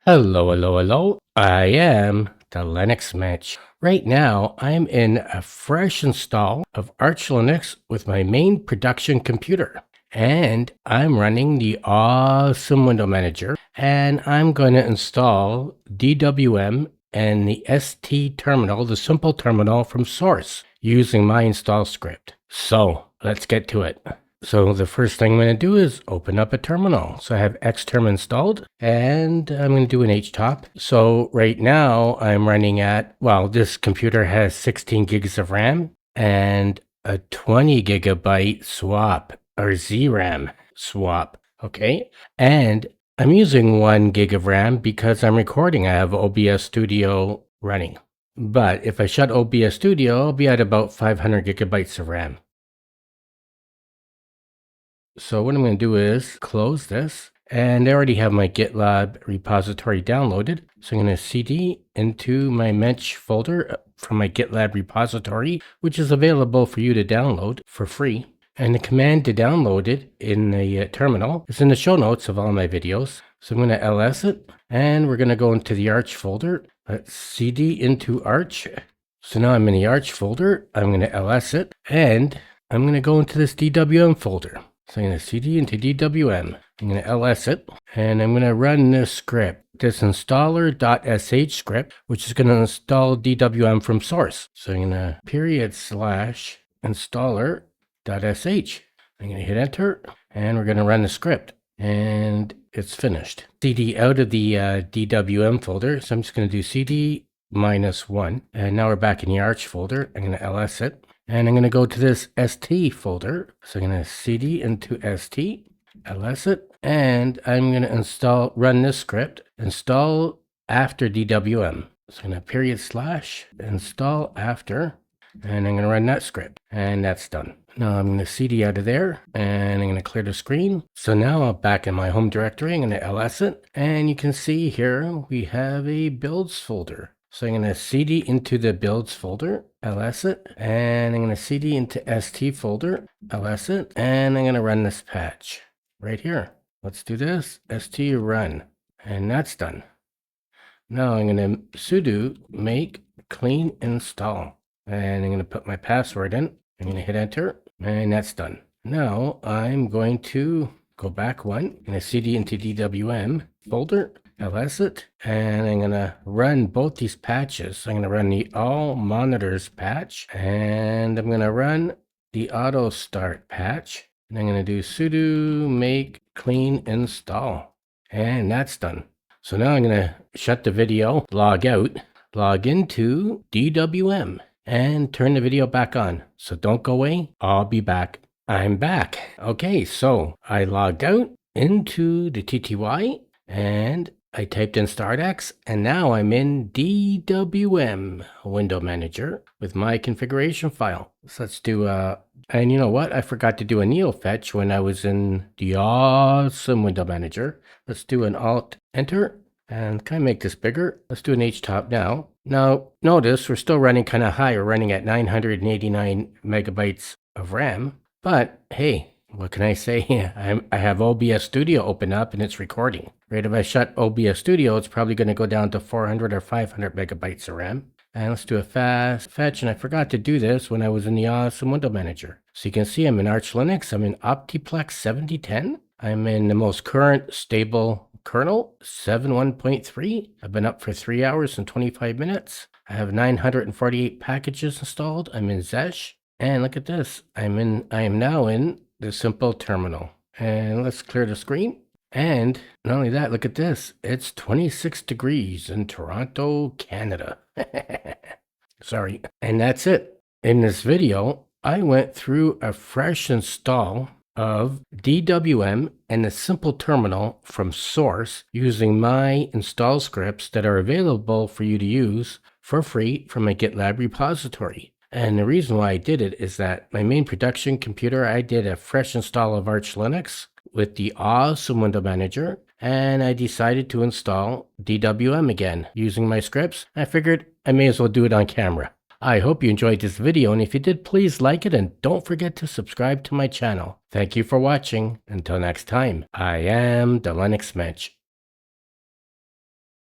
Hello, hello, hello. I am the Linux Mench. Right now, I'm in a fresh install of Arch Linux with my main production computer. And I'm running the awesome window manager. And I'm going to install DWM and the ST terminal, the simple terminal from source, using my install script. So let's get to it. So the first thing I'm going to do is open up a terminal. So I have Xterm installed and I'm going to do an htop. So right now I'm running at, well, this computer has 16 gigs of RAM and a 20 gigabyte swap or ZRAM swap. Okay. And I'm using 1 gig of RAM because I'm recording. I have OBS Studio running. But if I shut OBS Studio, I'll be at about 500 gigabytes of RAM. So what I'm going to do is close this, and I already have my GitLab repository downloaded. So I'm going to cd into my Mench folder from my GitLab repository, which is available for you to download for free. And the command to download it in the terminal is in the show notes of all my videos. So I'm going to ls it, and we're going to go into the Arch folder. Let's cd into Arch. So now I'm in the Arch folder. I'm going to ls it, and I'm going to go into this DWM folder. So I'm going to cd into DWM. I'm going to ls it, and I'm going to run this script, this installer.sh script, which is going to install DWM from source. So I'm going to /installer.sh. I'm going to hit enter, and we're going to run the script, and it's finished. cd out of the DWM folder, so I'm just going to do cd -1, and now we're back in the Arch folder. I'm going to ls it. And I'm going to go to this ST folder. So I'm going to cd into ST, ls it, and I'm going to run this script, install after DWM. So I'm going to /install after, and I'm going to run that script, and that's done. Now I'm going to cd out of there, and I'm going to clear the screen. So now I'm back in my home directory. I'm going to ls it, and you can see here we have a builds folder. So I'm going to cd into the builds folder, ls it, and I'm going to cd into st folder, ls it, and I'm going to run this patch right here. Let's do this, st run, and that's done. Now I'm going to sudo make clean install, and I'm going to put my password in. I'm going to hit enter, and that's done. Now I'm going to go back one. I'm going to cd into DWM folder, ls it, and I'm going to run both these patches. I'm going to run the all monitors patch, and I'm going to run the auto start patch, and I'm going to do sudo make clean install, and that's done. So now I'm going to shut the video, log out, log into DWM, and turn the video back on. So don't go away, I'll be back. I'm back. Okay, so I logged out into the TTY, and I typed in startx, and now I'm in DWM window manager with my configuration file. So let's do and you know what? I forgot to do a neo fetch when I was in the awesome window manager. Let's do an alt enter, and can I make this bigger? Let's do an htop now. Now notice we're still running kind of high. We're running at 989 megabytes of RAM, but hey, what can I say? I have OBS Studio open up and it's recording. Right, if I shut OBS Studio, it's probably going to go down to 400 or 500 megabytes of RAM. And let's do a fast fetch, and I forgot to do this when I was in the awesome window manager. So you can see I'm in Arch Linux, I'm in Optiplex 7010. I'm in the most current stable kernel, 7.1.3. I've been up for 3 hours and 25 minutes. I have 948 packages installed. I'm in Zesh. And look at this. I am now in the simple terminal. And let's clear the screen. And not only that, look at this. It's 26 degrees in Toronto, Canada. Sorry. And that's it. In this video, I went through a fresh install of DWM and the simple terminal from source using my install scripts that are available for you to use for free from my GitLab repository. And the reason why I did it is that my main production computer, I did a fresh install of Arch Linux with the awesome window manager, and I decided to install DWM again using my scripts. I figured I may as well do it on camera. I hope you enjoyed this video, and if you did, please like it and don't forget to subscribe to my channel. Thank you for watching. Until next time, I am the Linux Mench.